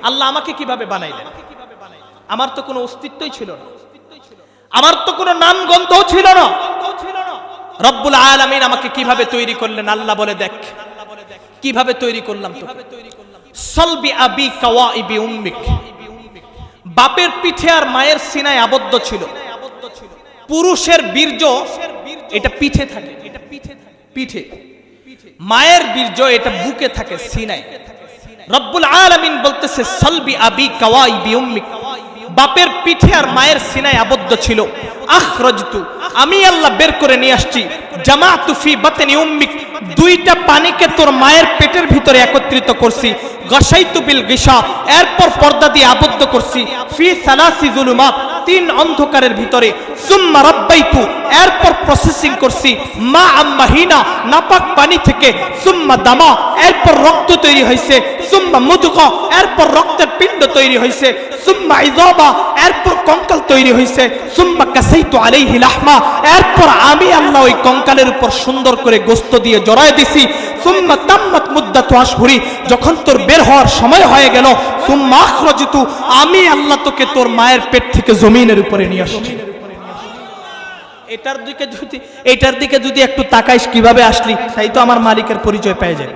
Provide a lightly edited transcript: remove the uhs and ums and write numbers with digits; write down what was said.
আল্লাহ আমাকে কিভাবে বানাইলেন? আমার তো কোনো অস্তিত্বই ছিল না, আমার তো কোনো নাম গন্ধও ছিল না। রব্বুল আলামিন আমাকে কিভাবে তৈরি করলেন? আল্লাহ বলে, দেখ কিভাবে তৈরি করলাম তোকে। সলবি আবি কাওয়াইবি উম্মিক, বাপের পিঠে আর মায়ের সিনায় আবদ্ধ ছিল। পুরুষের বীর্য এটা পিঠে থাকে, পিঠে। মায়ের বীর্য এটা বুকে থাকে, সিনায়। রব্বুল আলামিন বলতেছে সলবি আবি কাওয়াইবি উম্মিক, বাপের পিঠে আর মায়ের সিনায় আবদ্ধ ছিল। আখরাজতু, আমি আল্লাহ বের করে নিয়ে আসছি। জামাতু ফি বাতনি উম্মিক, দুইটা পানিকে তোর মায়ের পেটের ভিতরে একত্রিত করছি। গাশাইতু বিল গিশা, এরপর পর্দা দিয়ে আবদ্ধ করছি। ফি সালাসি যুলুমাত, তিন অন্ধকারের ভিতরে। সুম্মা রাব্বাইতু, এরপর প্রসেসিং করছি। মা আম্মাহিনা, নাপাক পানি থেকে। সুম্মা দামা, এরপর রক্ত তৈরি হয়েছে। সুম্মা মুদগা, এরপর রক্তের পিণ্ড তৈরি হয়েছে। সুম্মা ইযাবা, এরপর কঙ্কাল তৈরি হয়েছে। সুম্মা কাসাইতু আলাইহি লাহমা, এরপর আমি আল্লাহ ওই কঙ্কালের উপর সুন্দর করে গোশত দিয়ে জড়ায় দিছি। সুম্মা তাম্মাত মুদ্দাতু আশহুরি, যখন তোর বের হওয়ার সময় হয়ে গেল। সুম্মা আখরাজতু, আমি আল্লাহ তোকে তোর মায়ের পেট থেকে জমিনের উপরে নিয়ে আসছি। এটার দিকে যদি একটু তাকাইস কিভাবে আসলি, তাই তো আমার মালিকের পরিচয় পেয়ে যায়।